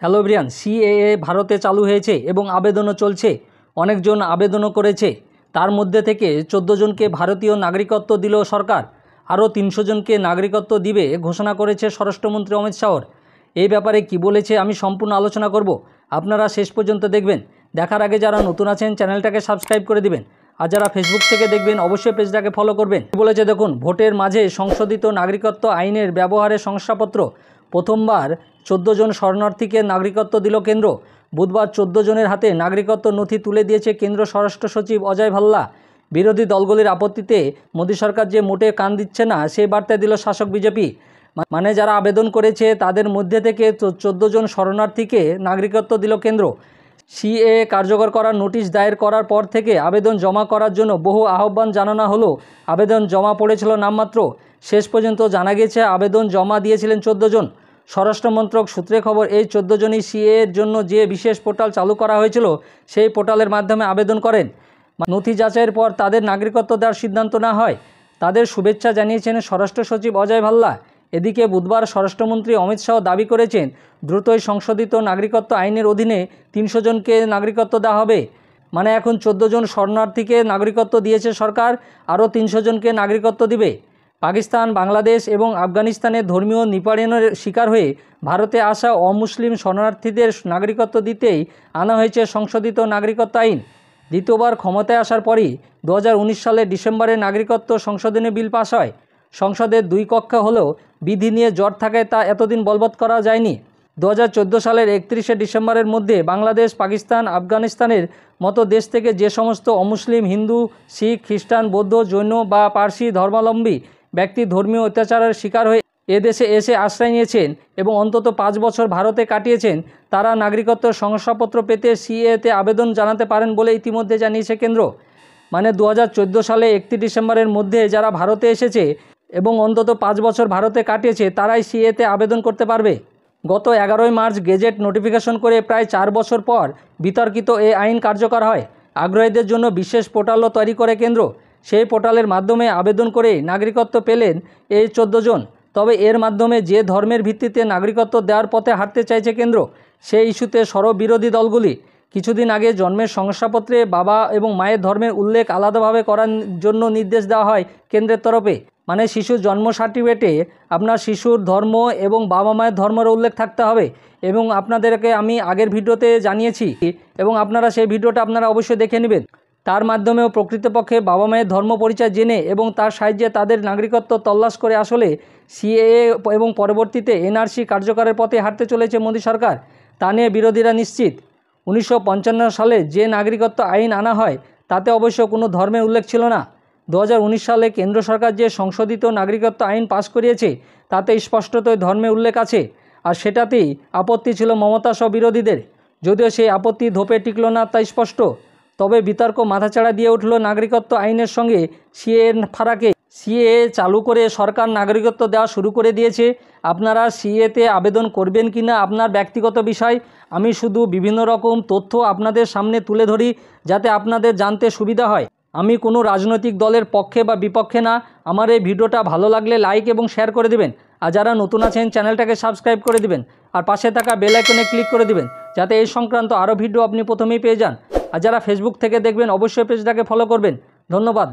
Hello everyone, CAA ভারতে চালু হয়েছে এবং আবেদনও চলছে। অনেকজন আবেদনও করেছে। তার মধ্যে থেকে 14 জনকে ভারতীয় নাগরিকত্ব দিল সরকার। আরও 300 জনকে নাগরিকত্ব দিবে ঘোষণা করেছে স্বরাষ্ট্রমন্ত্রী অমিত শাহর। এই ব্যাপারে কি বলেছে আমি সম্পূর্ণ আলোচনা করব, আপনারা শেষ পর্যন্ত দেখবেন। দেখার আগে যারা নতুন আছেন চ্যানেলটাকে সাবস্ক্রাইব করে দিবেন, আর যারা ফেসবুক থেকে দেখবেন অবশ্যই পেজটাকে ফলো করবেন। বলেছে দেখুন, ভোটের মাঝে সংশোধিত নাগরিকত্ব আইনের ব্যবহারে শংসাপত্র। প্রথমবার 14 জন শরণার্থীকে নাগরিকত্ব দিল কেন্দ্র। বুধবার 14 জনের হাতে নাগরিকত্ব নথি তুলে দিয়েছে কেন্দ্র স্বরাষ্ট্র সচিব অজয় ভাল্লা। বিরোধী দলগুলির আপত্তিতে মোদী সরকার যে মোটে কান দিচ্ছে না, সেই বার্তা দিল শাসক বিজেপি। মানে যারা আবেদন করেছে তাদের মধ্যে থেকে 14 জন শরণার্থীকে নাগরিকত্ব দিল কেন্দ্র। সিএএ কার্যকর করার নোটিশ দায়ের করার পর থেকে আবেদন জমা করার জন্য বহু আহ্বান জানানো হলো। আবেদন জমা পড়েছিল নামমাত্র। শেষ পর্যন্ত জানা গেছে আবেদন জমা দিয়েছিলেন 14 জন। স্বরাষ্ট্রমন্ত্রক সূত্রে খবর, এই 14 জনই সিএএর জন্য যে বিশেষ পোর্টাল চালু করা হয়েছিল সেই পোর্টালের মাধ্যমে আবেদন করেন। নথি যাচাইয়ের পর তাদের নাগরিকত্ব দেওয়ার সিদ্ধান্ত না হয়। তাদের শুভেচ্ছা জানিয়েছেন স্বরাষ্ট্র সচিব অজয় ভাল্লা। এদিকে বুধবার স্বরাষ্ট্রমন্ত্রী অমিত শাহ দাবি করেছেন দ্রুতই সংশোধিত নাগরিকত্ব আইনের অধীনে 300 জনকে নাগরিকত্ব দেওয়া হবে। মানে এখন 14 জন শরণার্থীকে নাগরিকত্ব দিয়েছে সরকার, আরও 300 জনকে নাগরিকত্ব দিবে। পাকিস্তান, বাংলাদেশ এবং আফগানিস্তানে ধর্মীয় নিপীড়নের শিকার হয়ে ভারতে আসা অমুসলিম শরণার্থীদের নাগরিকত্ব দিতেই আনা হয়েছে সংশোধিত নাগরিকত্ব আইন। দ্বিতীয়বার ক্ষমতায় আসার পরই 2019 সালের ডিসেম্বরে নাগরিকত্ব সংশোধনী বিল পাস হয়। সংসদের 2 কক্ষে হলেও বিধি নিয়ে জট থাকায় তা এতদিন বলবৎ করা যায়নি। 2014 সালের 31শে ডিসেম্বরের মধ্যে বাংলাদেশ, পাকিস্তান, আফগানিস্তানের মতো দেশ থেকে যে সমস্ত অমুসলিম, হিন্দু, শিখ, খ্রিস্টান, বৌদ্ধ, জৈন বা পার্সি ধর্মাবলম্বী ব্যক্তি ধর্মীয় অত্যাচারের শিকার হয়ে এদেশে এসে আশ্রয় নিয়েছেন এবং অন্তত 5 বছর ভারতে কাটিয়েছেন, তারা নাগরিকত্ব শংসাপত্র পেতে সিএএতে আবেদন জানাতে পারেন বলে ইতিমধ্যে জানিয়েছে কেন্দ্র। মানে 2014 সালে 31 ডিসেম্বরের মধ্যে যারা ভারতে এসেছে এবং অন্তত 5 বছর ভারতে কাটিয়েছে তারাই সিএএতে আবেদন করতে পারবে। গত 11ই মার্চ গেজেট নোটিফিকেশন করে প্রায় 4 বছর পর বিতর্কিত এই আইন কার্যকর হয়। আগ্রহীদের জন্য বিশেষ পোর্টালও তৈরি করে কেন্দ্র। সেই পোর্টালের মাধ্যমে আবেদন করে নাগরিকত্ব পেলেন এই 14 জন। তবে এর মাধ্যমে যে ধর্মের ভিত্তিতে নাগরিকত্ব দেওয়ার পথে হাঁটতে চাইছে কেন্দ্র, সেই ইস্যুতে সরব বিরোধী দলগুলি। কিছুদিন আগে জন্মের শংসাপত্রে বাবা এবং মায়ের ধর্মের উল্লেখ আলাদাভাবে করার জন্য নির্দেশ দেওয়া হয় কেন্দ্রের তরফে। মানে শিশুর জন্ম সার্টিফিকেটে আপনার শিশুর ধর্ম এবং বাবা মায়ের ধর্মের উল্লেখ থাকতে হবে। এবং আপনাদেরকে আমি আগের ভিডিওতে জানিয়েছি এবং আপনারা সেই ভিডিওটা আপনারা অবশ্যই দেখে নেবেন। তার মাধ্যমেও প্রকৃতপক্ষে বাবা মায়ের ধর্ম পরিচয় জেনে এবং তার সাহায্যে তাদের নাগরিকত্ব তল্লাশ করে আসলে সিএএ এবং পরবর্তীতে এনআরসি কার্যকরের পথে হাঁটতে চলেছে মোদী সরকার, তা নিয়ে বিরোধীরা নিশ্চিত। 1955 সালে যে নাগরিকত্ব আইন আনা হয় তাতে অবশ্য কোনো ধর্মের উল্লেখ ছিল না। 2019 সালে কেন্দ্র সরকার যে সংশোধিত নাগরিকত্ব আইন পাশ করিয়েছে তাতে স্পষ্টতই ধর্মের উল্লেখ আছে, আর সেটাতেই আপত্তি ছিল মমতা সহ বিরোধীদের। যদিও সেই আপত্তি ধোপে টিকল না তা স্পষ্ট। তবে বিতর্ক মাথাচাড়া দিয়ে উঠল নাগরিকত্ব আইনের সঙ্গে সিএএর ফারাকে। সিএএ চালু করে সরকার নাগরিকত্ব দেওয়া শুরু করে দিয়েছে। আপনারা সিএতে আবেদন করবেন কি না আপনার ব্যক্তিগত বিষয়। আমি শুধু বিভিন্ন রকম তথ্য আপনাদের সামনে তুলে ধরি যাতে আপনাদের জানতে সুবিধা হয়। আমি কোনো রাজনৈতিক দলের পক্ষে বা বিপক্ষে না। আমার এই ভিডিওটা ভালো লাগলে লাইক এবং শেয়ার করে দিবেন, আর যারা নতুন আছেন চ্যানেলটাকে সাবস্ক্রাইব করে দিবেন, আর পাশে থাকা বেল আইকনে ক্লিক করে দিবেন যাতে এই সংক্রান্ত আরও ভিডিও আপনি প্রথমেই পেয়ে যান। আর যারা ফেসবুক থেকে দেখবেন অবশ্যই পেজটাকে ফলো করবেন। ধন্যবাদ।